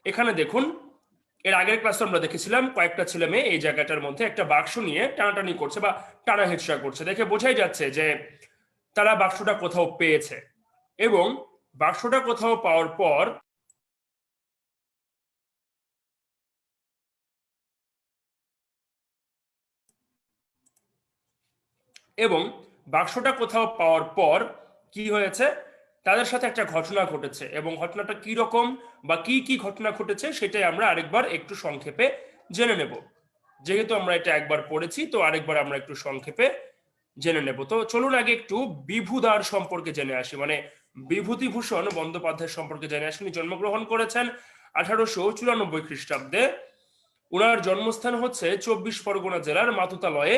এখানে দেখুন, এর আগের ক্লাসে আমরা দেখেছিলাম কয়েকটা ছেলে মেয়ে এই জায়গাটার মধ্যে একটা বাক্স নিয়ে টানাটানি করছে বা টানা হেঁচড়া করছে। দেখে বোঝাই যাচ্ছে যে তারা বাক্সটা কোথাও পেয়েছে, এবং বাক্সটা কোথাও পাওয়ার পর কি হয়েছে, তাদের সাথে একটা ঘটনা ঘটেছে, এবং ঘটনাটা কি রকম বা কি কি ঘটনা ঘটেছে সেটাই আমরা আরেকবার একটু সংক্ষেপে জেনে নেব। যেহেতু আমরা এটা একবার পড়েছি, তো আরেকবার আমরা একটু সংক্ষেপে জেনে নেব। তো চলুন আগে একটু বিভুদার সম্পর্কে জেনে আসি, মানে বিভূতিভূষণ বন্দ্যোপাধ্যায় সম্পর্কে জেনে আসি। উনি জন্মগ্রহণ করেছেন 1894 খ্রিস্টাব্দে। উনার জন্মস্থান হচ্ছে 24 পরগনা জেলার মাতুতালয়ে,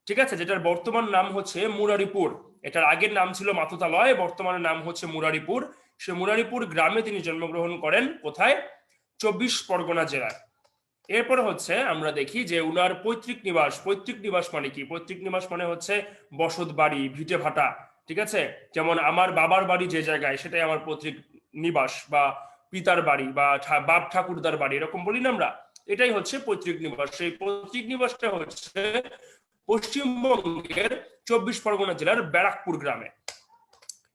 ঠিক আছে, যেটার বর্তমান নাম হচ্ছে মুরারিপুর। এটার আগের নাম ছিল মাতুতালয়, বর্তমানে নাম হচ্ছে মুরারিপুর। সে মুরারিপুর গ্রামে তিনি জন্মগ্রহণ করেন। কোথায়? 24 পরগনা জেলায়। এরপর হচ্ছে আমরা দেখি যে উনার পৈতৃক নিবাস। পৈতৃক নিবাস মানে কি? পৈতৃক নিবাস মানে হচ্ছে বসত বাড়ি, ভিটে ভাটা, ঠিক আছে। যেমন আমার বাবার বাড়ি যে জায়গায়, সেটাই আমার পৈতৃক নিবাস, বা পিতার বাড়ি বা বাপ ঠাকুরদার বাড়ি, এরকম বলি না আমরা। এটাই হচ্ছে পৈতৃক নিবাস। সেই পৈতৃক নিবাসটা হচ্ছে পশ্চিমবঙ্গের 24 পরগনা জেলার ব্যারাকপুর গ্রামে।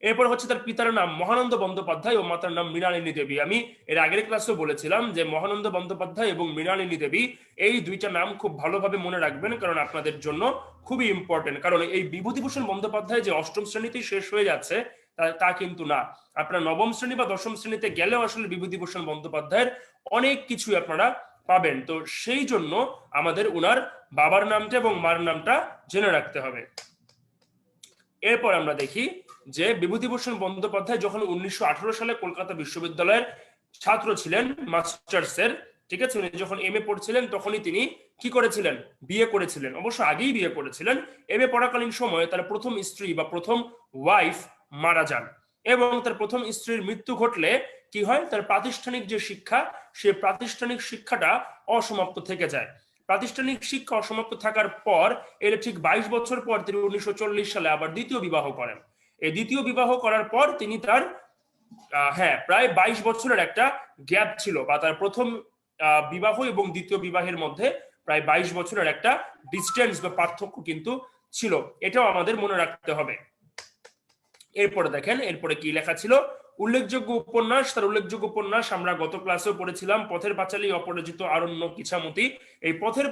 এরপর হচ্ছে তার পিতার নাম মহানন্দ বন্দ্যোপাধ্যায় ও মাতার নাম মৃণালিনী দেবী। আমি এর আগের ক্লাসেও বলেছিলাম যে মহানন্দ বন্দ্যোপাধ্যায় এবং মৃণালিনী দেবী, এই দুইটা নাম খুব ভালোভাবে মনে রাখবেন, কারণ আপনাদের জন্য খুবই ইম্পর্টেন্ট। কারণ এই বিভূতিভূষণ বন্দ্যোপাধ্যায় যে অষ্টম শ্রেণীতেই শেষ হয়ে যাচ্ছে তা কিন্তু না। আপনারা নবম শ্রেণী বা দশম শ্রেণীতে গেলেও আসলে বিভূতিভূষণ বন্দ্যোপাধ্যায়ের অনেক কিছুই আপনারা পাবেন। তো সেই জন্য আমাদের উনার বাবার নামটা এবং মার নামটা জেনে রাখতে হবে। এরপর আমরা দেখি যে বিভূতিভূষণ বন্দ্যোপাধ্যায় যখন 1918 সালে কলকাতা বিশ্ববিদ্যালয়ের ছাত্র ছিলেন, মাস্টার্সের, ঠিক আছে, উনি যখন এমএ পড়ছিলেন তখনই তিনি কি করেছিলেন? বিয়ে করেছিলেন। অবশ্য আগেই বিয়ে করেছিলেন। এমএ পড়াকালীন সময়ে তার প্রথম স্ত্রী বা প্রথম ওয়াইফ মারা যান, এবং তার প্রথম স্ত্রীর মৃত্যু ঘটলে কি হয়, তার প্রাতিষ্ঠানিক যে শিক্ষা, সে প্রাতিষ্ঠানিক শিক্ষাটা অসমাপ্ত থেকে যায়। প্রাতিষ্ঠানিক শিক্ষা অসমাপ্ত থাকার পর এর ঠিক 22 বছর পর তিনি 1940 সালে আবার দ্বিতীয় বিবাহ করেন। এই দ্বিতীয় বিবাহ করার পর তিনি তার প্রায় 22 বছরের একটা গ্যাপ ছিল, বা তার প্রথম বিবাহ এবং দ্বিতীয় বিবাহের মধ্যে প্রায় 22 বছরের একটা ডিস্টেন্স বা পার্থক্য কিন্তু ছিল। এটাও আমাদের মনে রাখতে হবে। এরপরে দেখেন, এরপরে কি লেখা ছিল? উল্লেখযোগ্য উপন্যাস। তার উল্লেখযোগ্য উপন্যাস আমরা গত ক্লাসেও পড়েছিলাম, পথের পাঁচালী, অপরাজিত, আরণ্যক, ইছামতি। এই পথের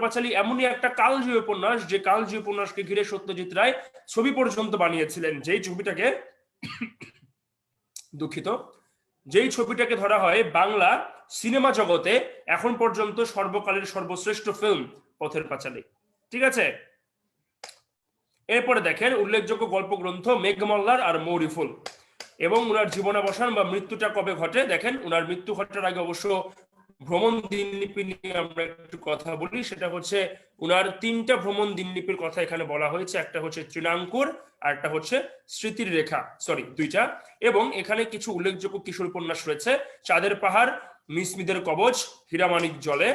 পাঁচালী এমনই একটা কালজয়ী উপন্যাস, যে কালজয়ী উপন্যাসকে ঘিরে সত্যজিৎ রায় ছবি পর্যন্ত বানিয়েছিলেন, যেই ছবিটাকে ধরা হয় বাংলা সিনেমা জগতে এখন পর্যন্ত সর্বকালের সর্বশ্রেষ্ঠ ফিল্ম, পথের পাঁচালী, ঠিক আছে। এরপরে দেখেন উল্লেখযোগ্য গল্প গ্রন্থ মেঘমল্লার আর মৌরিফুল। এবং উনার জীবনাবসান বা মৃত্যুটা কবে ঘটে? দেখেন, উনার মৃত্যু ঘটার আগে অবশ্য ভ্রমণ দিনলিপি নিয়ে আমরা একটু কথা বলি। সেটা হচ্ছে উনার 3টা ভ্রমণ দিনলিপির কথা এখানে বলা হয়েছে। একটা হচ্ছে তৃণাঙ্কুর, আর একটা হচ্ছে স্মৃতির রেখা, 2টা। এবং এখানে কিছু উল্লেখযোগ্য কিশোর উপন্যাস রয়েছে: চাঁদের পাহাড়, মিসমিদের কবচ, হীরামানিক জলে।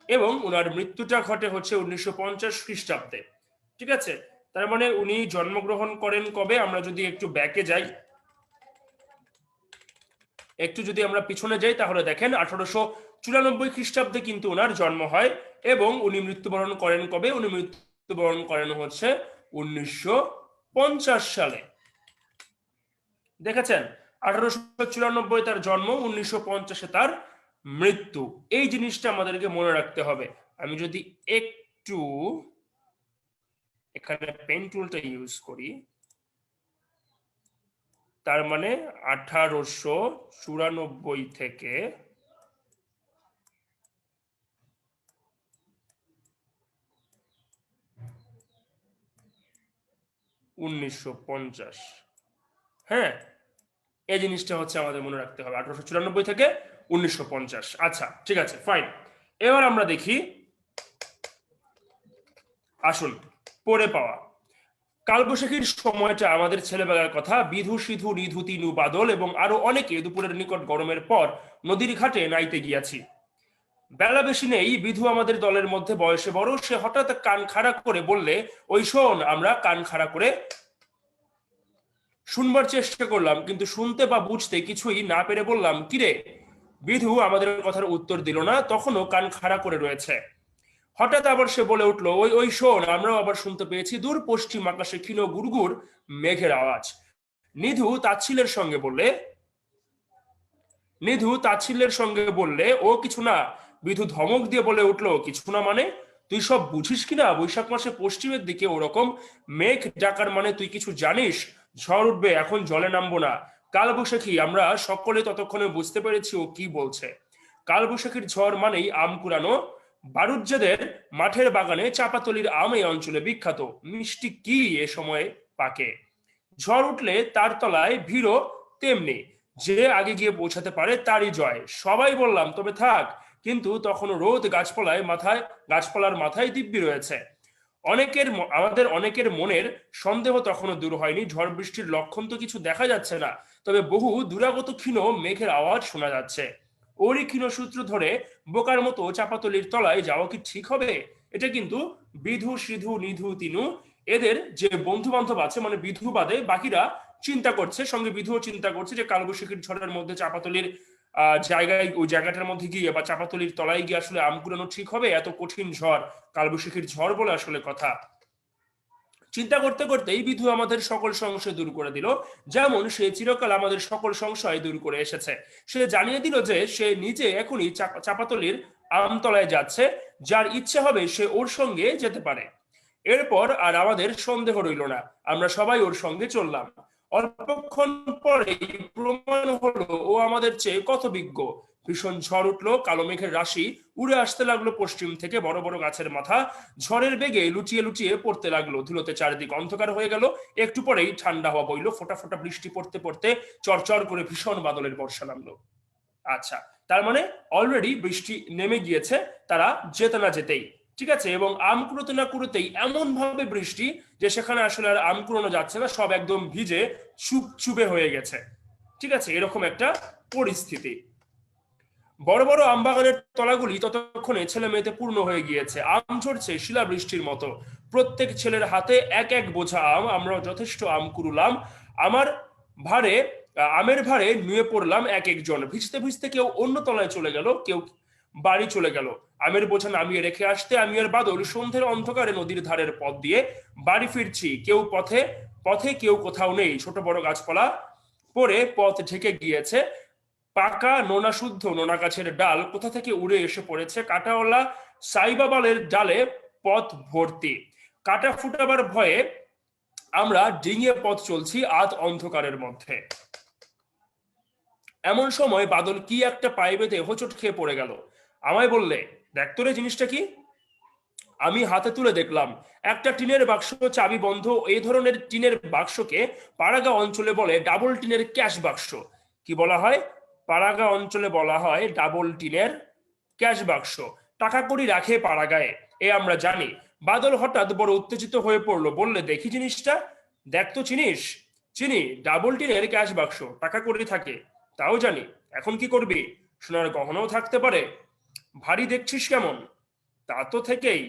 এবং উনার মৃত্যুটা ঘটে হচ্ছে 1950 খ্রিস্টাব্দে, ঠিক আছে। তার মানে উনি জন্মগ্রহণ করেন কবে? আমরা যদি একটু ব্যাকে যাই, যদি আমরা পিছনে যাই, তাহলে দেখেন 1894 খ্রিস্টাব্দে কিন্তু ওনার জন্ম হয়। এবং উনি মৃত্যুবরণ করেন কবে? উনি মৃত্যুবরণ করেন হচ্ছে 1950 সালে। দেখেছেন, 1894 তার জন্ম, 1950 তার মৃত্যু। এই জিনিসটা আমাদেরকে মনে রাখতে হবে। আমি যদি একটু এখানে পেন টুলটা ইউজ করি, তার মানে 1894 থেকে 1950, হ্যাঁ, এই জিনিসটা হচ্ছে আমাদের মনে রাখতে হবে, 1894 থেকে 1950। আচ্ছা, ঠিক আছে, ফাইন। এবার আমরা দেখি, আসুন পড়ে পাওয়া। কালবৈশাখীর সময়টা আমাদের ছেলেবেলার কথা। বিধু সিধু নিধু তিনু বাদল এবং আরো অনেকে দুপুরের নিকট গরমের পর নদীর ঘাটে নাইতে গিয়াছি। বেলা বেশি নেই, বিধু আমাদের দলের মধ্যে বয়সে বড়। সে হঠাৎ কান খাড়া করে বললে, ওই শোন, আমরা কান খাড়া করে শুনবার চেষ্টা করলাম, কিন্তু শুনতে বা বুঝতে কিছুই না পেরে বললাম, কিরে? বিধু আমাদের কথার উত্তর দিল না, তখনও কান খাড়া করে রয়েছে। হঠাৎ আবার সে বলে উঠলো, ওই ওই শোন, আমরাও আবার শুনতে পেয়েছি দূর পশ্চিম আকাশে ক্ষীণ গুড়গুড় মেঘের আওয়াজ। নিধু তাচ্ছিল্যের সঙ্গে বললে নিধু তাচ্ছিল্যের সঙ্গে বললে, ও কিছু না। বিধু ধমক দিয়ে বলে উঠলো, কিছু না মানে? তুই সব বুঝিস কিনা? বৈশাখ মাসে পশ্চিমের দিকে ওরকম মেঘ ডাকার মানে তুই কিছু জানিস? ঝড় উঠবে, এখন জলে নামবো না। কাল বৈশাখী, আমরা সকলে ততক্ষণে বুঝতে পেরেছি ও কি বলছে। কাল বৈশাখীর ঝড় মানেই আম কুড়ানো। বারুজ্জাদের মাঠের বাগানে চাপাতলির আম এই অঞ্চলে বিখ্যাত। মিষ্টি কি এ সময়ে পাকে। ঝড় উঠলে তার তলায় ভিড়ও তেমনি। যে আগে গিয়ে পৌঁছাতে পারে তারই জয়। সবাই বললাম, তবে থাক। কিন্তু তখনও রোদ গাছপালার মাথায় দিব্যি রয়েছে। আমাদের অনেকের মনের সন্দেহ তখনও দূর হয়নি। ঝড় বৃষ্টির লক্ষণ তো কিছু দেখা যাচ্ছে না, তবে বহু দূরাগত ক্ষীণ মেঘের আওয়াজ শোনা যাচ্ছে। ওরই ক্ষীণ সূত্র ধরে বোকার মতো চাপাতলির তলায় যাওয়া কি ঠিক হবে? এটা কিন্তু বিধু, সিধু, নিধু, তিনু এদের যে বন্ধু বান্ধব আছে, মানে বিধু বাদে বাকিরা চিন্তা করছে, সঙ্গে বিধুও চিন্তা করছে যে কালবৈশাখীর ঝড়ের মধ্যে চাপাতলির জায়গায়, ওই জায়গাটার মধ্যে গিয়ে বা চাপাতলির তলায় গিয়ে আসলে আম কুড়ানো ঠিক হবে? এত কঠিন ঝড়, কালবৈশাখীর ঝড় বলে আসলে কথা। চিন্তা করতে করতেই বিধু আমাদের সকল সংশয় দূর করে দিল, যেমন সে চিরকাল আমাদের সকল সংশয় দূর করে এসেছে। সে জানিয়ে দিল যে সে নিজে এখনই চাপাতলির আমতলায় যাচ্ছে। যার ইচ্ছে হবে সে ওর সঙ্গে যেতে পারে। এরপর আর আমাদের সন্দেহ রইল না, আমরা সবাই ওর সঙ্গে চললাম। অল্পক্ষণ পরেই প্রমাণ হলো ও আমাদের চেয়ে কত বিজ্ঞ। ভীষণ ঝড় উঠলো, কালো মেঘের রাশি উড়ে আসতে লাগলো পশ্চিম থেকে, বড় বড় গাছের মাথা ঝড়ের বেগে লুটিয়ে লুটিয়ে পড়তে লাগলো। ধুলোতে চারিদিক অন্ধকার হয়ে গেল। একটু পরেই ঠান্ডা হওয়া বইলো। ফোঁটা ফোঁটা বৃষ্টি পড়তে পড়তে চরচর করে ভীষণ বাদলের বর্ষা নামলো। আচ্ছা, তার মানে অলরেডি বৃষ্টি নেমে গিয়েছে, তারা যেতে না যেতেই। ঠিক আছে, এবং আম কুড়োতে না কুড়োতেই এমন ভাবে বৃষ্টি যে সেখানে আসলে আর আম কুড়োনো যাচ্ছে না, সব একদম ভিজে চুপচুপে হয়ে গেছে। ঠিক আছে, এরকম একটা পরিস্থিতি। বড় বড় আম বাগানের তলাগুলি ততক্ষণে ছেলে মেয়েতে পূর্ণ হয়ে গিয়েছে। আম ঝরছে শিলাবৃষ্টির মতো। প্রত্যেক ছেলের হাতে এক এক বোঝা আম। আমরা যথেষ্ট আম কুড়ুলাম। আমার ভারে আমের ভারে নুয়ে পড়লাম এক একজন। ভিজতে ভিজতে কেউ অন্য তলায় চলে গেল, কেউ বাড়ি চলে গেল। আমের বোঝা নামিয়ে রেখে আসতে আমি আর বাদল সন্ধ্যের অন্ধকারে নদীর ধারের পথ দিয়ে বাড়ি ফিরছি। কেউ পথে পথে কেউ কোথাও নেই। ছোট বড় গাছপালা পরে পথ ঢেকে গিয়েছে। পাকা নোনা শুদ্ধ নোনা গাছের ডাল কোথা থেকে উড়ে এসে পড়েছে। কাঁটাওয়ালা সাইবাবালের ডালে পথ ভর্তি। কাঁটা ফুটাবার ভয়ে আমরা ডিঙিয়ে পথ চলছি আধ অন্ধকারের মধ্যে। এমন সময় বাদল কি একটা পায়ে বেঁধে হোঁচট খেয়ে পড়ে গেল। আমায় বললে, দেখ তো রে জিনিসটা কি। আমি হাতে তুলে দেখলাম একটা টিনের বাক্স, চাবি বন্ধ। এই ধরনের টিনের বাক্সকে পাড়াগা অঞ্চলে বলে ডাবল টিনের ক্যাশ বাক্স। কি বলা হয়? পাড়াগা অঞ্চলে বলা হয় ডাবল টিনের ক্যাশ বাক্স। টাকা কড়ি রাখে পাড়াগায়, এ আমরা জানি। বাদল হঠাৎ বড় উত্তেজিত হয়ে পড়লো, বললে, দেখি জিনিসটা। দেখ তো, চিনিস? চিনি, ডাবল টিনের ক্যাশ বাক্স, টাকা কড়ি থাকে, তাও জানি। এখন কি করবি? সোনার গহনাও থাকতে পারে। ভারী দেখছিস কেমন? তা তো থেকেই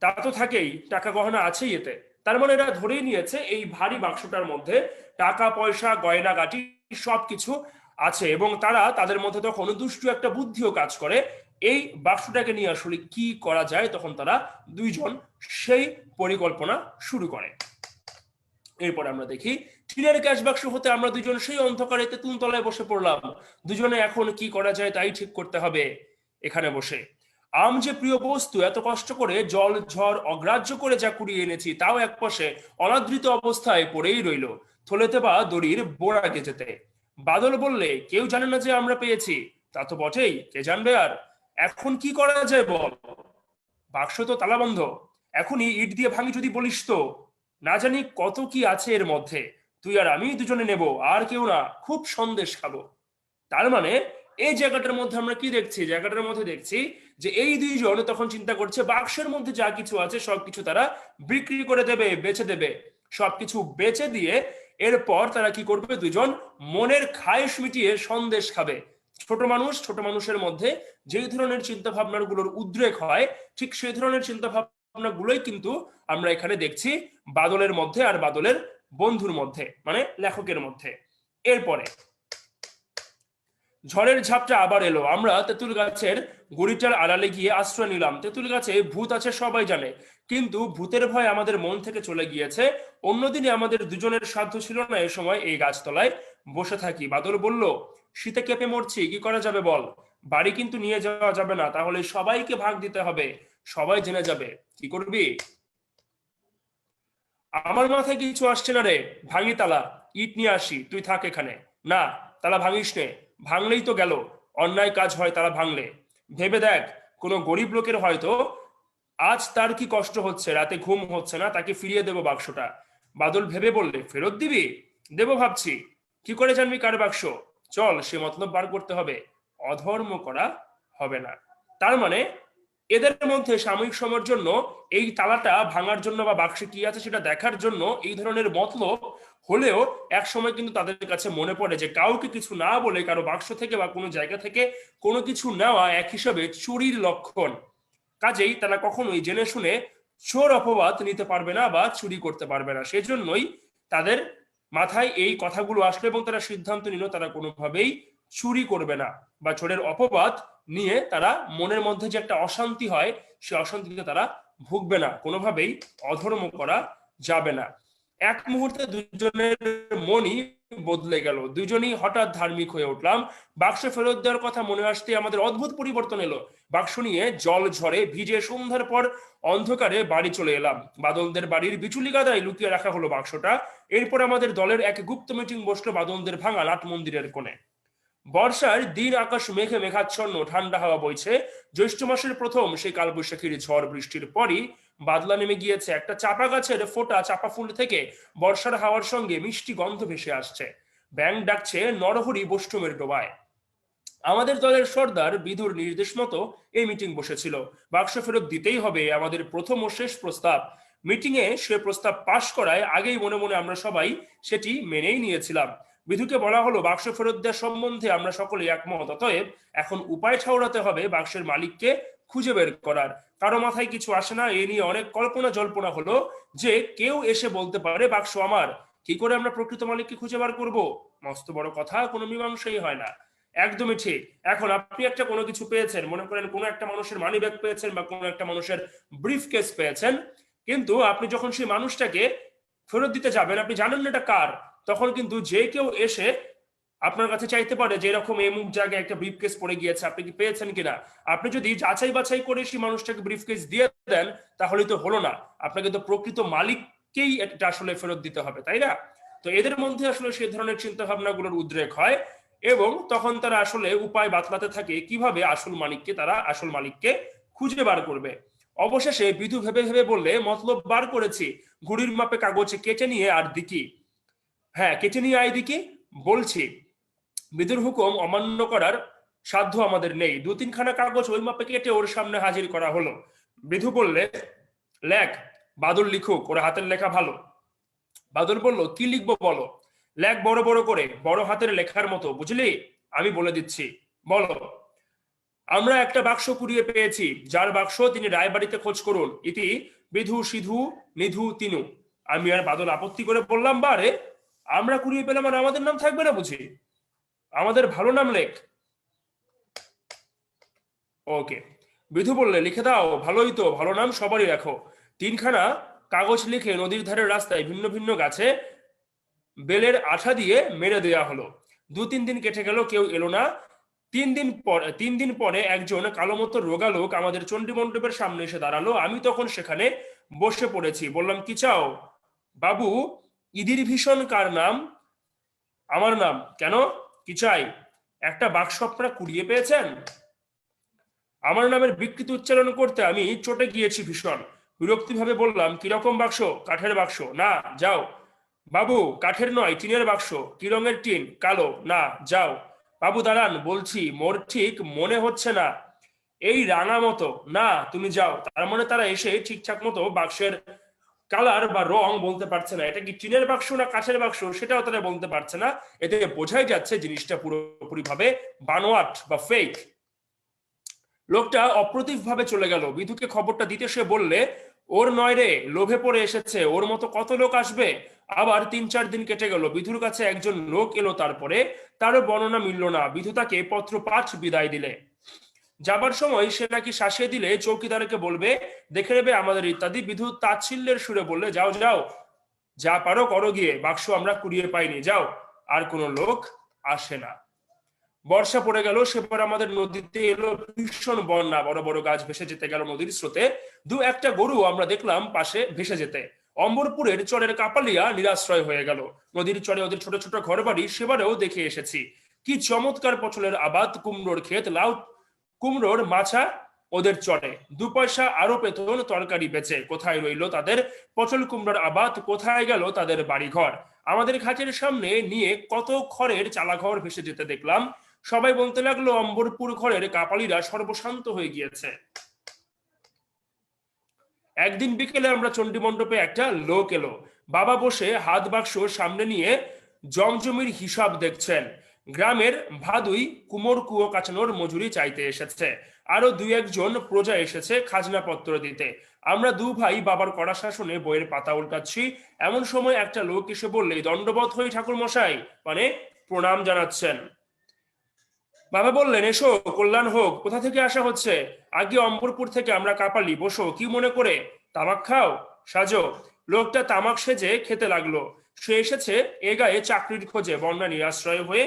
তা তো থাকেই, টাকা গহনা আছেই এতে। তার মানে এরা ধরেই নিয়েছে এই ভারী বাক্সটার মধ্যে টাকা পয়সা গয়নাগাটি সবকিছু আছে, এবং তারা তাদের মধ্যে তখন দুষ্টু একটা বুদ্ধিও কাজ করে। এই বাক্সটাকে নিয়ে আসলে কি করা যায়, তখন তারা দুইজন সেই পরিকল্পনা শুরু করে। এরপর আমরা দেখি টিনের ক্যাশ বাক্স হতে আমরা দুজন সেই অন্ধকারে তেঁতুল তলায় বসে পড়লাম। দুজনে এখন কি করা যায় তাই ঠিক করতে হবে এখানে বসে। আম যে প্রিয় বস্তু, এত কষ্ট করে জল ঝড় অগ্রাহ্য করে যা কুড়িয়ে এনেছি, তাও এক পাশে অনাদৃত অবস্থায় পড়েই রইল, থলেতে বা দড়ির বোড়া গেজেতে। বাদল বললে, কেউ জানে না যে আমরা পেয়েছি। তা তো বটেই, কে জানবে আর। এখন কি করা যায় বল? বাক্স তো তালা বন্ধ। এখনই ইট দিয়ে ভাঙি যদি বলিস তো। না জানি কত কি আছে এর মধ্যে। তুই আর আমি দুজনে নেব, আর কেউ না। খুব সন্দেশ খাবো। তার মানে এই জায়গাটার মধ্যে আমরা কি দেখছি? জায়গাটার মধ্যে দেখছি যে এই দুইজন তখন চিন্তা করছে বাক্সের মধ্যে যা কিছু আছে সবকিছু তারা বিক্রি করে দেবে, বেচে দেবে। সবকিছু বেচে দিয়ে এরপর তারা কি করবে? দুজন মনের খায়েশ মিটিয়ে সন্দেশ খাবে। ছোট মানুষ, ছোট মানুষের মধ্যে যেই ধরনের চিন্তা ভাবনা গুলোর উদ্রেক হয়, ঠিক সেই ধরনের চিন্তা ভাবনা গুলোই কিন্তু আমরা এখানে দেখছি বাদলের মধ্যে আর বাদলের বন্ধুর মধ্যে, মানে লেখকের মধ্যে। এরপরে ঝড়ের ঝাপটা আবার এলো। আমরা তেঁতুল গাছের গুড়িটার আড়ালে গিয়ে আশ্রয় নিলাম। তেঁতুল গাছে ভূত আছে সবাই জানে, কিন্তু ভূতের ভয় আমাদের মন থেকে চলে গিয়েছে। অন্যদিনে আমাদের দুজনের সাধ্য ছিল না এ সময় এই গাছতলায় বসে থাকি। বাদল বলল, শীতে কেঁপে মরছি, কি করা যাবে বল? বাড়ি কিন্তু নিয়ে যাওয়া যাবে না, তাহলে সবাইকে ভাগ দিতে হবে, সবাই জেনে যাবে। কি করবি? আমার মাথায় কিছু আসছে না রে। ভাঙি তালা, ইট নিয়ে আসি, তুই থাক এখানে। না, তালা ভাঙিস নে, ভাঙলেই তো গেল। অন্যায় কাজ হয় তালা ভাঙলে। ভেবে দেখ, কোনো গরিব লোকের হয়তো আজ তার কি কষ্ট হচ্ছে, রাতে ঘুম হচ্ছে না, তাকে ফিরিয়ে দেবো বাক্সটা। বাদল ভেবে বললে, ফেরত দিবি? দেবো ভাবছি। কি করে জানবি কার বাক্স? চল, সে মতলব বার করতে হবে। অধর্ম করা হবে না। তার মানে এদের মধ্যে সাময়িক সময়ের জন্য এই তালাটা ভাঙার জন্য বা বাক্সে কি আছে সেটা দেখার জন্য এই ধরনের মতলব হলেও এক সময় কিন্তু তাদের কাছে মনে পড়ে যে কাউকে কিছু না বলে কারো বাক্স থেকে বা কোনো জায়গা থেকে কোনো কিছু নেওয়া এক হিসাবে চুরির লক্ষণ। কাজেই তারা কখনোই জেনে শুনে চোর অপবাদ নিতে পারবে না বা চুরি করতে পারবে না। সেজন্যই তাদের মাথায় এই কথাগুলো আসলো এবং তারা সিদ্ধান্ত নিল তারা কোনোভাবেই চুরি করবে না বা চোরের অপবাদ নিয়ে তারা মনের মধ্যে যে একটা অশান্তি হয় সে অশান্তিতে তারা ভুগবে না, কোনোভাবেই অধর্ম করা যাবে না। এক মুহূর্তে দুজনের মনই বদলে গেল, দুজনই হঠাৎ ধার্মিক হয়ে উঠলাম। বাক্স ফেরত দেওয়ার কথা মনে আসতে আমাদের অদ্ভুত পরিবর্তন এলো। বাক্স নিয়ে জল ঝরে ভিজে সন্ধ্যার পর অন্ধকারে বাড়ি চলে এলাম। বাদলদের বাড়ির বিচুলি গাদায় লুকিয়ে রাখা হলো বাক্সটা। এরপর আমাদের দলের এক গুপ্ত মিটিং বসলো বাদলদের ভাঙা নাট মন্দিরের কোণে। বর্ষার দিন, আকাশ মেঘে মেঘাচ্ছন্ন, ঠান্ডা হাওয়া বইছে। জ্যৈষ্ঠ মাসের প্রথম সেই কালবৈশাখীর ঝড় বৃষ্টির পরই বাদলা নেমে গিয়েছে। একটা চাপা গাছের ফোটা চাপা ফুল থেকে বর্ষার হাওয়ার সঙ্গে মিষ্টি গন্ধ ভেসে আসছে। ব্যাঙ ডাকছে নরহরি বৈষ্ণবের ডোবায়। আমাদের দলের সর্দার বিধুর নির্দেশ মতো এই মিটিং বসেছিল। বাক্স ফেরত দিতেই হবে আমাদের প্রথম ও শেষ প্রস্তাব। মিটিং এ সে প্রস্তাব পাশ করায় আগেই মনে মনে আমরা সবাই সেটি মেনেই নিয়েছিলাম। বিধুকে বলা হলো, বাক্স ফেরত দেওয়ার সম্বন্ধে আমরা সকলে একমত, অতএব এখন উপায় ঠাউরাতে হবে বাক্সের মালিককে খুঁজে বের করার। কারো মাথায় কিছু আসে না, এ নিয়ে অনেক কল্পনা জল্পনা হলো যে কেউ এসে বলতে পারে বাক্স আমার। কি করে আমরা প্রকৃত মালিককে খুঁজে বার করব? মস্ত বড় কথা, কোনো মীমাংসাই হয় না। একদমই ঠিক। এখন আপনি একটা কোনো কিছু পেয়েছেন, মনে করেন কোনো একটা মানুষের মানি ব্যাগ পেয়েছেন বা কোনো একটা মানুষের ব্রিফ কেস পেয়েছেন, কিন্তু আপনি যখন সেই মানুষটাকে ফেরত দিতে যাবেন, আপনি জানেন না এটা কার, তখন কিন্তু যে কেউ এসে আপনার কাছে চাইতে পারে যে এরকম এমুক জায়গায় একটা ব্রিফ কেস পড়ে গিয়েছে, আপনি কি পেয়েছেন কিনা। আপনি যদি যাচাই বাছাই করে সেই মানুষটাকে ব্রিফ কেস দিয়ে দেন তাহলে তো হলো না, আপনাকে তো প্রকৃত মালিককেই এটা আসলে ফেরত দিতে হবে, তাই না? তো এদের মধ্যে আসলে সেই ধরনের চিন্তা ভাবনাগুলোর উদ্রেক হয় এবং তখন তারা আসলে উপায় বাতলাতে থাকে কিভাবে আসল মালিককে খুঁজে বার করবে। অবশেষে বিধু ভেবে ভেবে বললে, মতলব বার করেছি, ঘুড়ির মাপে কাগজে কেটে নিয়ে আর দিকি। হ্যাঁ, কেটে নিয়ে আয় দিকি বলছি। বিধুর হুকুম অমান্য করার সাধ্য আমাদের নেই। দু তিনখানা কাগজ ওই মাপে কেটে ওর সামনে হাজির করা হলো। বিধু বললে, লেখ। বাদল লিখুক, ওর হাতের লেখা ভালো। বাদল বলল, কি লিখবো বলো? লেখ বড় বড় করে, বড় হাতের লেখার মতো, বুঝলি? আমি বলে দিচ্ছি, বলো। আমরা একটা বাক্স কুড়িয়ে পেয়েছি, যার বাক্স তিনি রায়বাড়িতে খোঁজ করুন। ইতি বিধু সিধু নিধু তিনু। আমি আর বাদল আপত্তি করে বললাম, বারে, আমরা কুড়িয়ে পেলাম আর আমাদের নাম থাকবে না বুঝি? আমাদের ভালো নাম লেখ। ওকে। বিধু বললে, লিখে দাও। ভালোই তো, ভালো নাম সবারই রাখো। তিনখানা কাগজ লিখে নদীর ধারের রাস্তায় ভিন্ন ভিন্ন গাছে বেলের আঠা দিয়ে মেরে দেওয়া হলো। দু তিন দিন কেটে গেল, কেউ এলো না। 3 দিন পরে একজন কালো মতো রোগা লোক আমাদের চণ্ডী মণ্ডপের সামনে এসে দাঁড়ালো। আমি তখন সেখানে বসে পড়েছি। বললাম, কি চাও? বাবু, ইদির ভীষণ কার নাম? আমার নাম। কেন, কি চাই? একটা বাক্স আপনারা কুড়িয়ে পেয়েছেন। আমার নামের বিকৃতি উচ্চারণ করতে আমি চটে গিয়েছি ভীষণ। বিরক্তি ভাবে বললাম, কিরকম বাক্স? কাঠের বাক্স। না, যাও। বাবু, কাঠের নয়, টিনের বাক্স। কি রঙের টিন? কালো। না, যাও। বাবু দাঁড়ান, বলছি, মোর ঠিক মনে হচ্ছে না। এই রাঙা মতো। না, তুমি যাও। তার মানে তারা এসে ঠিকঠাক মতো বাক্সের কালার বা রং বলতে পারছে না। এটা কি টিনের বাক্স না কাঠের বাক্স সেটাও তারা বলতে পারছে না। এতে বোঝাই যাচ্ছে জিনিসটা পুরোপুরি ভাবে বানোয়াট বা ফেক। লোকটা অপ্রতিভ ভাবে চলে গেল। বিধুকে খবরটা দিতে সে বললে, ওর নয় রে, লোভে পড়ে এসেছে, ওর মতো কত লোক আসবে। আবার 3-4 দিন কেটে গেল, বিধুর কাছে একজন লোক এলো, তারপরে তারও বর্ণনা মিলল না। বিধু তাকে পত্র পাঠ বিদায় দিলে। যাবার সময় সে নাকি শাসিয়ে দিলে চৌকিদারকে বলবে, দেখে নেবে আমাদের ইত্যাদি। বিধু তাচ্ছিল্যের সুরে বললে, যাও যাও, যা পারো করো গিয়ে, বাক্স আমরা কুড়িয়ে পাইনি, যাও। আর কোনো লোক আসে না। বর্ষা পড়ে গেল, সেবার আমাদের নদীতে এলো ভীষণ বন্যা। বড় বড় গাছ ভেসে যেতে গেল নদীর স্রোতে। দু একটা গরু আমরা দেখলাম পাশে ভেসে যেতে। অম্বরপুরের চরের কাপালিয়া নিরাশ্রয় হয়ে গেল। নদীর চরে ওদের ছোট ছোট ঘর বাড়ি, সেবারেও দেখে এসেছি। কি চমৎকার পটলের আবাদ, কুমড়োর ক্ষেত, লাউ কুমড়োর মাছা ওদের চরে। 2 পয়সা আরো পেতন তরকারি বেচে। কোথায় রইল তাদের পটল কুমড়োর আবাদ, কোথায় গেল তাদের বাড়িঘর? আমাদের খাঁচের সামনে নিয়ে কত খড়ের চালাঘর ভেসে যেতে দেখলাম। সবাই বলতে লাগলো, অম্বরপুর ঘরের কাপালিরা সর্বশান্ত হয়ে গিয়েছে। একদিন বিকেলে আমরা চণ্ডী মণ্ডপে একটা লোক এলো। বাবা বসে হাত বাক্স সামনে নিয়ে জমজমির হিসাব দেখছেন। গ্রামের ভাদুই কুমোর কুয়ো কাটানোর মজুরি চাইতে এসেছে। আরো 2-1 জন প্রজা এসেছে খাজনাপত্র দিতে। আমরা 2 ভাই বাবার কড়া শাসনে বইয়ের পাতা উল্টাচ্ছি। এমন সময় একটা লোক এসে বললে, দণ্ডবত হই ঠাকুর মশাই, মানে প্রণাম জানাচ্ছেন। বাবা বললেন, এসো, কল্যাণ হোক। কোথা থেকে আসা হচ্ছে? আগে অম্বরপুর থেকে, আমরা কাপালি। বসো, কি মনে করে? তামাক খাও, সাজো। লোকটা তামাক সেজে খেতে লাগলো। সে এসেছে এ গায়ে চাকরির খোঁজে। বন্যা নিরাশ্রয় হয়ে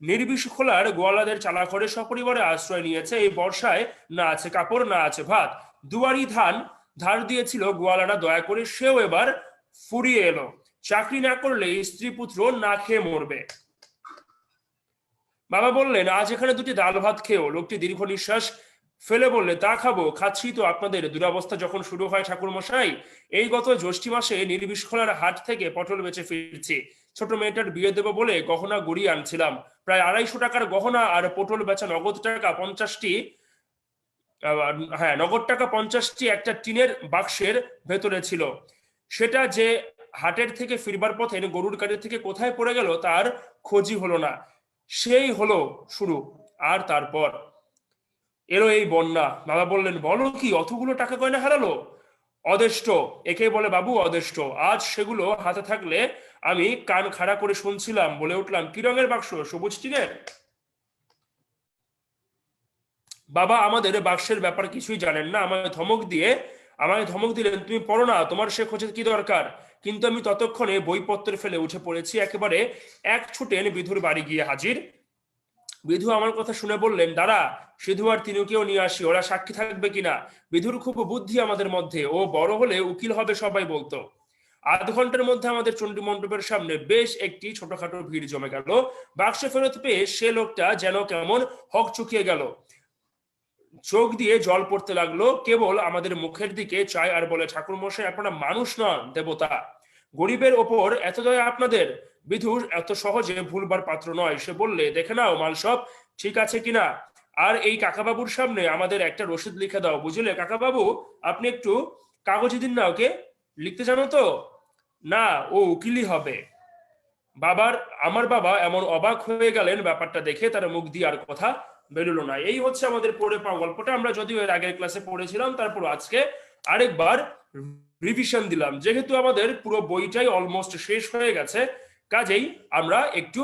নির্বিষ খোলার গোয়ালাদের চালাঘরে সপরিবারে আশ্রয় নিয়েছে। এই বর্ষায় না আছে কাপড়, না আছে ভাত। দুয়ারি ধান ধার দিয়েছিল গোয়ালারা দয়া করে, সেও এবার ফুরিয়ে এলো। চাকরি না করলে স্ত্রী পুত্র না খেয়ে মরবে। বাবা বললেন, আজ এখানে 2টি ডাল ভাত খেও। লোকটি দীর্ঘ নিঃশ্বাস ফেলে বললে, তা খাবো, খাচ্ছি তো। আপনাদের দুরবস্থা যখন শুরু হয় ঠাকুর মশাই, এই গত জ্যৈষ্ঠী মাসে নির্বিষখোলার হাট থেকে পটল বেচে ফিরছি। ছোট মেয়েটার বিয়ে দেবো বলে গহনা গড়িয়ে আনছিলাম। প্রায় 250 টাকার গহনা আর পটল বেচা নগদ টাকা 50টি, হ্যাঁ নগদ টাকা 50টি একটা টিনের বাক্সের ভেতরে ছিল। সেটা যে হাটের থেকে ফিরবার পথে গরুর গাড়ি থেকে কোথায় পড়ে গেল তার খোঁজই হলো না। সেই হলো শুরু। আর তারপর এলো এই বন্যা। বাবা বললেন, বলো কি, অতগুলো টাকা গয়না হারালো? অদেষ্ট, একে বলে বাবু, অদেষ্ট। আজ সেগুলো হাতে থাকলে আমি কান খাড়া করে শুনছিলাম। বলে উঠলাম, কি রঙের বাক্স? সবুজ টিনের? বাবা আমাদের বাক্সের ব্যাপার কিছুই জানেন না। আমায় ধমক দিলেন, তুমি পড়ো না, তোমার সে খোঁজের কি দরকার? কিন্তু আমি ততক্ষণে বইপত্র ফেলে উঠে পড়েছি। একেবারে এক ছুটেন বিধুর বাড়ি গিয়ে হাজির। বিধু আমার কথা শুনে বললেন, দাঁড়া, সিধু আর তিনুকেও নিয়ে আসি, ওরা সাক্ষী থাকবে কিনা। বিধুর খুব বুদ্ধি আমাদের মধ্যে, ও বড় হলে উকিল হবে সবাই বলতো। আধ ঘন্টার মধ্যে আমাদের চণ্ডী মণ্ডপের সামনে বেশ একটি ছোটখাটো ভিড় জমে গেল। বাক্স ফেরত পেয়ে সে লোকটা যেন কেমন হক চুকিয়ে গেল। চোখ দিয়ে জল পড়তে লাগলো, কেবল আমাদের মুখের দিকে চায় আর বলে, ঠাকুর মশাই, আপনারা মানুষ নন, দেবতা। গরিবের ওপর এত দয়া আপনাদের? বিধুর এত সহজে ভুলবার পাত্র নয়। সে বললে, দেখে নাও মাল সব ঠিক আছে কিনা। আর এই কাকাবাবুর সামনে আমাদের একটা রসিদ লিখে দাও, বুঝলে কাকাবাবু? আপনি একটু কাগজে দিন না ওকে, লিখতে জানো তো? না, ও উকিলই হবে। আমার বাবা এমন অবাক হয়ে গেলেন ব্যাপারটা দেখে, তার মুখ দিয়ে আর কথা বেরোলো না। এই হচ্ছে আমাদের পড়ে পাওয়া গল্পটা। আমরা যদিও এর আগের ক্লাসে পড়েছিলাম, তারপর আজকে আরেকবার রিভিশন দিলাম। যেহেতু আমাদের পুরো বইটাই অলমোস্ট শেষ হয়ে গেছে, কাজেই আমরা একটু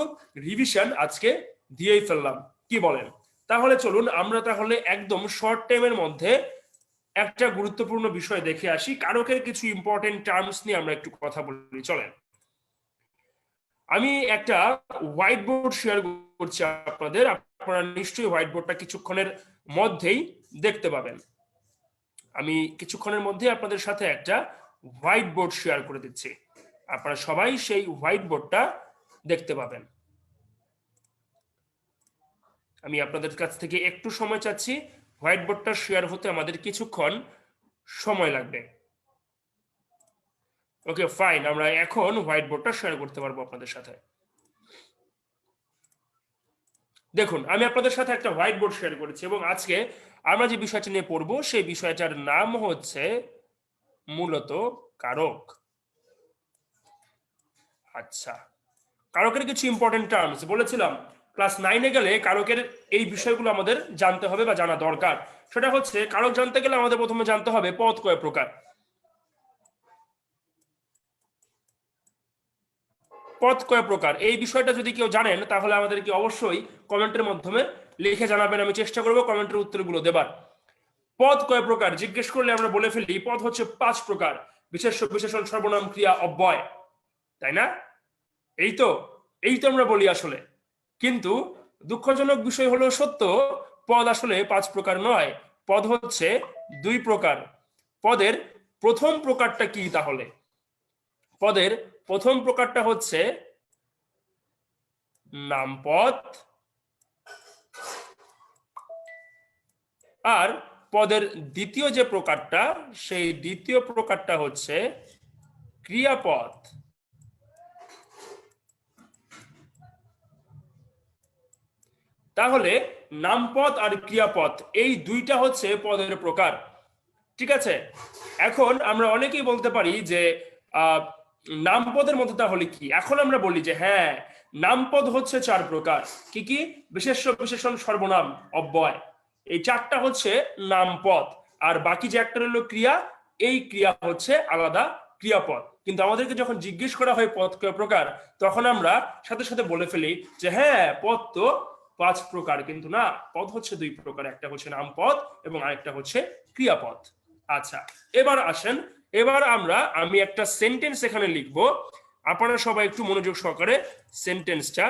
রিভিশন আজকে দিয়েই ফেললাম, কি বলেন? তাহলে চলুন আমরা তাহলে একদম শর্ট টাইমের মধ্যে একটা গুরুত্বপূর্ণ বিষয় দেখে আসি। কারকের কিছু ইম্পর্টেন্ট টার্মস নিয়ে আমরা একটু কথা বলি, চলেন। আমি একটা হোয়াইট বোর্ড শেয়ার করছি আপনাদের। আপনারা নিশ্চয়ই হোয়াইট বোর্ডটা কিছুক্ষণের মধ্যেই দেখতে পাবেন। আমি কিছুক্ষণের মধ্যে আপনাদের সাথে একটা হোয়াইট বোর্ড শেয়ার করে দিচ্ছি। আপনারা সবাই সেই হোয়াইট বোর্ডটা দেখতে পাবেন। আমি আপনাদের কাছ থেকে একটু সময় চাচ্ছি। হোয়াইট বোর্ডটা শেয়ার হতে আমাদের কিছুক্ষণ সময় লাগবে। ওকে ফাইন, আমরা এখন হোয়াইট বোর্ডটা শেয়ার করতে পারবো আপনাদের সাথে। দেখুন, আমি আপনাদের সাথে একটা হোয়াইট বোর্ড শেয়ার করেছি এবং আজকে আমরা যে বিষয়টা নিয়ে পড়বো সেই বিষয়টার নাম হচ্ছে মূলত কারক। আচ্ছা, কারকের কিছু ইম্পর্টেন্ট টার্মস বলেছিলাম ক্লাস 9-এ গেলে কারকের এই বিষয়গুলো আমাদের জানতে হবে বা জানা দরকার। সেটা হচ্ছে, কারক জানতে গেলে আমাদের প্রথমে জানতে হবে পদ কয় প্রকার। পদ কয় প্রকার, এই বিষয়টা যদি কেউ জানেন তাহলে আমাদেরকে অবশ্যই কমেন্টের মাধ্যমে লিখে জানাবেন, আমি চেষ্টা করবো কমেন্টের উত্তরগুলো দেবার। পদ কয় প্রকার জিজ্ঞেস করলে আমরা বলে ফেলি পদ হচ্ছে 5 প্রকার, বিশেষ্য, বিশেষণ, সর্বনাম, ক্রিয়া, অব্যয়, তাই না? এই তো আমরা বলি আসলে, কিন্তু দুঃখজনক বিষয় হলো সত্য, পদ আসলে 5 প্রকার নয়, পদ হচ্ছে 2 প্রকার। পদের প্রথম প্রকারটা কি তাহলে? পদের প্রথম প্রকারটা হচ্ছে নামপদ, আর পদের দ্বিতীয় যে প্রকারটা, সেই দ্বিতীয় প্রকারটা হচ্ছে ক্রিয়াপদ। তাহলে নামপদ আর ক্রিয়াপদ এই দুইটা হচ্ছে পদের প্রকার, ঠিক আছে? এখন আমরা অনেকেই বলতে পারি যে নামপদের মধ্যে তাহলে কি? এখন আমরা বলি যে হ্যাঁ, নামপদ হচ্ছে 4 প্রকার। কি কি? বিশেষ্য, বিশেষণ, সর্বনাম, অব্যয়, এই 4টা হচ্ছে নামপদ, আর বাকি যে একটা রইল ক্রিয়া, এই ক্রিয়া হচ্ছে আলাদা ক্রিয়াপদ। কিন্তু আমাদেরকে যখন জিজ্ঞেস করা হয় পদ কয় প্রকার, তখন আমরা সাথে সাথে বলে ফেলি যে হ্যাঁ, পদ তো 5 প্রকার, কিন্তু না, পদ হচ্ছে 2 প্রকার, একটা হচ্ছে নামপদ এবং আরেকটা হচ্ছে ক্রিয়াপদ। আচ্ছা, এবার আসেন, এবার আমি একটা সেন্টেন্স এখানে লিখব, আপনারা সবাই একটু মনোযোগ সহকারে সেন্টেন্সটা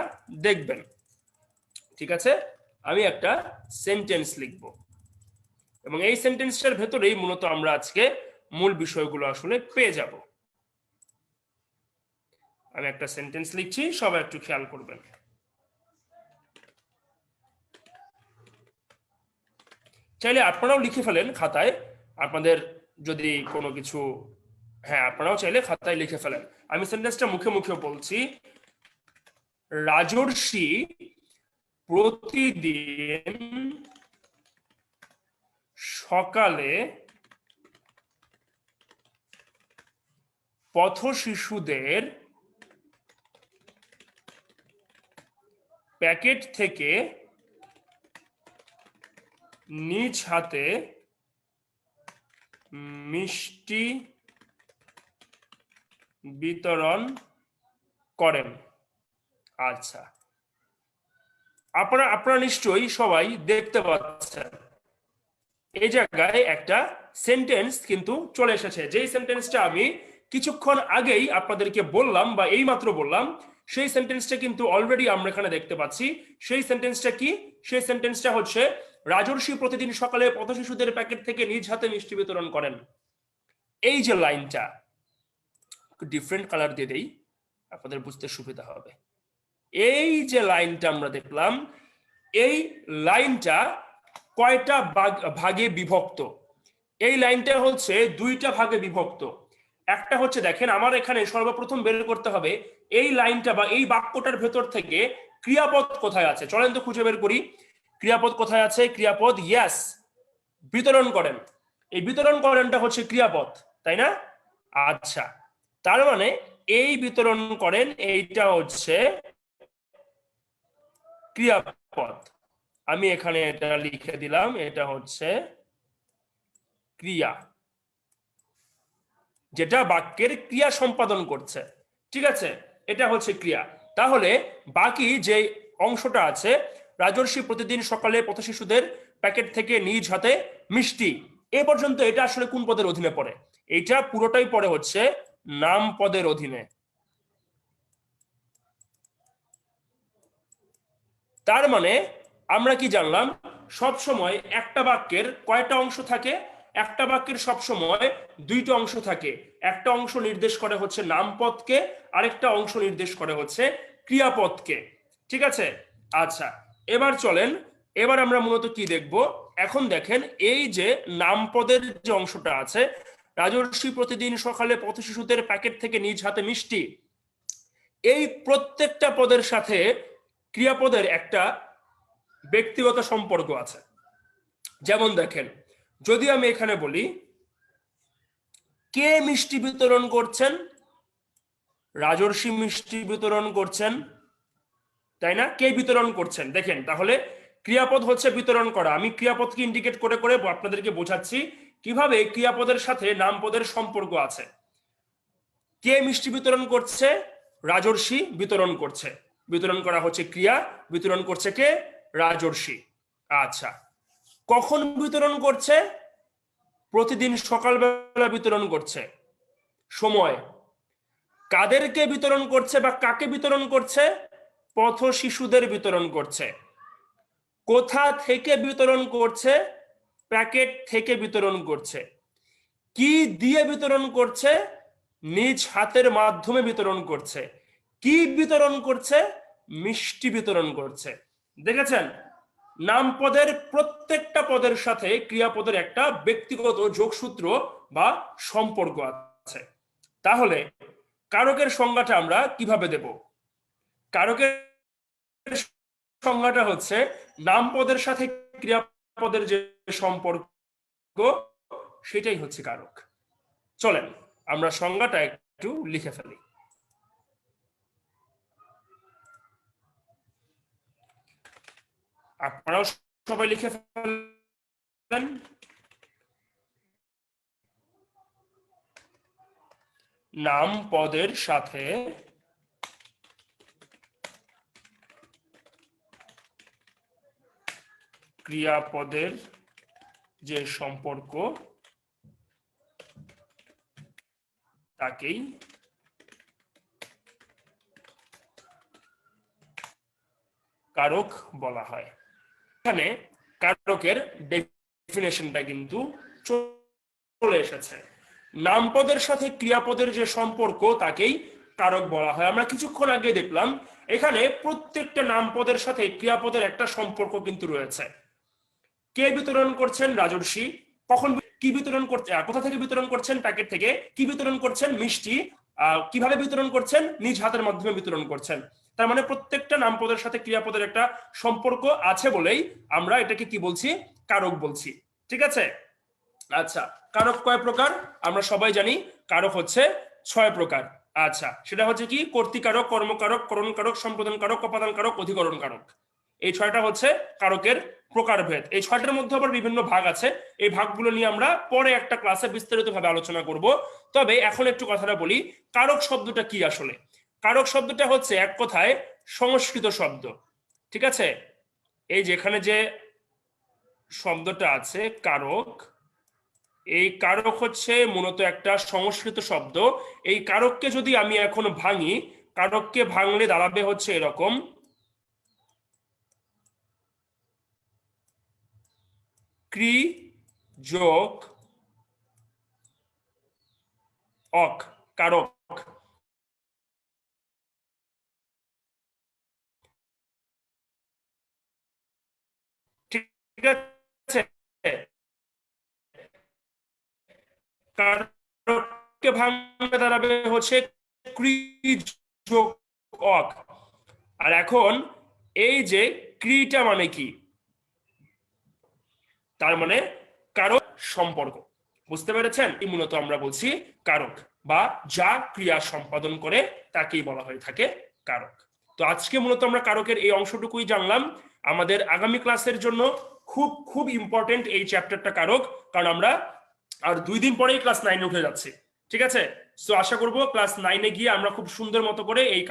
দেখবেন, ঠিক আছে? আমি একটা সেন্টেন্স লিখব এবং এই সেন্টেন্সটার ভেতরেই মূলত আমরা আজকে মূল বিষয়গুলো আসলে পেয়ে যাব। আমি একটা সেন্টেন্স লিখছি, সবাই একটু খেয়াল করবেন। চাইলে আপনারাও লিখে ফেলেন খাতায়, আপনাদের যদি কোনো কিছু, হ্যাঁ, আপনারাও চাইলে খাতায় লিখে ফেলেন। আমি সেন্টেন্সটা মুখে মুখে বলছি। রাজর্ষি প্রতিদিন সকালে পথ শিশুদের প্যাকেট থেকে নিজ হাতে মিষ্টি বিতরণ করেন। আচ্ছা, আপনারা নিশ্চয়ই সবাই দেখতে পাচ্ছেন এই জায়গায় একটা সেন্টেন্স কিন্তু চলে এসেছে, যেই সেন্টেন্সটা আমি কিছুক্ষণ আগেই আপনাদেরকে বললাম বা এইমাত্র বললাম, সেই সেন্টেন্সটা কিন্তু অলরেডি আমরা এখানে দেখতে পাচ্ছি। সেই সেন্টেন্সটা কি? সেই সেন্টেন্সটা হচ্ছে রাজর্ষি প্রতিদিন সকালে পথ শিশুদের প্যাকেট থেকে নিজ হাতে মিষ্টি বিতরণ করেন। এই যে লাইনটা, ডিফারেন্ট কালার দিয়ে দেই, আপনাদের বুঝতে সুবিধা হবে। এই যে লাইনটা আমরা দেখলাম, এই লাইনটা কয়টা ভাগে বিভক্ত? এই লাইনটা হচ্ছে 2টা ভাগে বিভক্ত। একটা হচ্ছে, দেখেন, আমার এখানে সর্বপ্রথম বের করতে হবে এই লাইনটা বা এই বাক্যটার ভেতর থেকে ক্রিয়াপদ কোথায় আছে। চলেন তো খুঁজে বের করি ক্রিয়াপদ কোথায় আছে। ক্রিয়াপদ, ইয়েস, বিতরণ করেন। এই বিতরণ করেনটা হচ্ছে ক্রিয়াপদ, তাই না? আচ্ছা, তার মানে এই বিতরণ করেন এইটা হচ্ছে ক্রিয়াপদ। আমি এখানে এটা লিখে দিলাম, এটা হচ্ছে ক্রিয়া, যেটা বাক্যের ক্রিয়া সম্পাদন করছে, ঠিক আছে? এটা হচ্ছে ক্রিয়া। তাহলে বাকি যে অংশটা আছে, রাজর্ষি প্রতিদিন সকালে পথ শিশুদের প্যাকেট থেকে নিজ হাতে মিষ্টি, এ পর্যন্ত এটা আসলে কোন পদের অধীনে পড়ে? এইটা পুরোটাই পড়ে হচ্ছে নাম পদের অধীনে। তার মানে আমরা কি জানলাম? সব সময় একটা বাক্যের কয়টা অংশ থাকে? একটা বাক্যের সব সময় 2টা অংশ থাকে। একটা অংশ নির্দেশ করে হচ্ছে নামপদকে, আরেকটা অংশ নির্দেশ করে হচ্ছে ক্রিয়াপদকে, ঠিক আছে? আচ্ছা, এবার চলেন, এবার আমরা মূলত কি দেখব। এখন দেখেন, এই যে নামপদের যে অংশটা আছে, রাজর্ষি প্রতিদিন সকালে পথ শিশুদের প্যাকেট থেকে নিজ হাতে মিষ্টি, এই প্রত্যেকটা পদের সাথে ক্রিয়াপদের একটা ব্যক্তিগত সম্পর্ক আছে। যেমন দেখেন, যদি আমি এখানে বলি কে মিষ্টি বিতরণ করছেন? রাজর্ষি মিষ্টি বিতরণ করছেন, তাই না? কে বিতরণ করছেন? দেখেন, তাহলে ক্রিয়াপদ হচ্ছে বিতরণ করা। আমি ক্রিয়াপদকে ইন্ডিকেট করে করে আপনাদেরকে বোঝাচ্ছি কিভাবে ক্রিয়াপদের সাথে নামপদের সম্পর্ক আছে। কে মিষ্টি বিতরণ করছে? রাজর্ষি বিতরণ করছে, বিতরণ করা হচ্ছে ক্রিয়া, বিতরণ করছে কে? রাজর্ষি। আচ্ছা, কখন বিতরণ করছে? প্রতিদিন সকালবেলা বিতরণ করছে। সময়, কাদেরকে বিতরণ করছে বা কাকে বিতরণ করছে? পথ শিশুদের বিতরণ করছে। কোথা থেকে বিতরণ করছে? প্যাকেট থেকে বিতরণ করছে। কি দিয়ে বিতরণ করছে? নিজ হাতের মাধ্যমে বিতরণ করছে। কি বিতরণ করছে? মিষ্টি বিতরণ করছে। দেখেছেন, নামপদের প্রত্যেকটা পদের সাথে ক্রিয়াপদের একটা ব্যক্তিগত যোগসূত্র বা সম্পর্ক আছে। তাহলে কারকের সংজ্ঞাটা আমরা কিভাবে দেব? কারকের সংজ্ঞাটা হচ্ছে নামপদের সাথে ক্রিয়াপদের যে সম্পর্ক, সেটাই হচ্ছে কারক। চলেন আমরা সংজ্ঞাটা একটু লিখে ফেলি। আপনারাও সবাই লিখে ফেলেন। নাম পদের সাথে ক্রিয়াপদের যে সম্পর্ক তাকেই কারক বলা হয়। এখানে কারকের ডেফিনেশনটা কিন্তু চলে এসেছে। নামপদের সাথে ক্রিয়াপদের যে সম্পর্ক তাকেই কারক বলা হয়। আমরা কিছুক্ষণ আগে দেখলাম এখানে প্রত্যেকটা নামপদের সাথে ক্রিয়াপদের একটা সম্পর্ক কিন্তু রয়েছে। কে বিতরণ করছেন? রাজর্ষি। কখন? কি বিতরণ করছে? কোথা থেকে বিতরণ করছেন? প্যাকেট থেকে। কি বিতরণ করছেন? মিষ্টি। কিভাবে বিতরণ করছেন? নিজ হাতের মাধ্যমে বিতরণ করছেন। তার মানে প্রত্যেকটা নামপদের সাথে ক্রিয়াপদের একটা সম্পর্ক আছে বলেই আমরা এটাকে কি বলছি? কারক বলছি। ঠিক আছে? আচ্ছা, কারক কয় প্রকার? আমরা সবাই জানি কারক হচ্ছে 6 প্রকার। আচ্ছা, সেটা হচ্ছে কি? কর্তৃকারক, কর্মকারক, করণকারক, সম্পাদন কারক, উপাদান কারক, অধিকরণ কারক। এই 6টা হচ্ছে কারকের প্রকারভেদ। এই 6টার মধ্যে আবার বিভিন্ন ভাগ আছে। এই ভাগগুলো নিয়ে আমরা পরে একটা ক্লাসে বিস্তারিতভাবে আলোচনা করব। তবে এখন একটু কথাটা বলি, কারক শব্দটা কি আসলে? কারক শব্দটা হচ্ছে এক কথায় সংস্কৃত শব্দ। ঠিক আছে? এই যেখানে যে শব্দটা আছে কারক, এই কারক হচ্ছে মূলত একটা সংস্কৃত শব্দ। এই কারককে যদি আমি এখন ভাঙি, কারককে ভাঙলে দাঁড়াবে হচ্ছে এরকম: ক্রি যোগ অক, কারক। ঠিক আছে? কারককে ভাঙলে দাঁড়াবে হচ্ছে ক্রি যোগ অক। আর এখন এই যে ক্রিটা মানে কি? তার মানে কারক সম্পর্ক। বুঝতে পেরেছেন? এই মূলত আমরা বলছি কারক, বা যা ক্রিয়া সম্পাদন করে তাকেই বলা হয়ে থাকে কারক। তো আজকে মূলত আমরা কারকের এই অংশটুকুই জানলাম। আমাদের আগামী ক্লাসের জন্য খুব খুব ইম্পর্টেন্ট এই চ্যাপ্টারটা কারক, কারণ আমরা আর 2 দিন পরেই ক্লাস 9 উঠে যাচ্ছি। ঠিক আছে? সো আশা করব ক্লাস 9 গিয়ে আমরা খুব সুন্দর মতো করে এই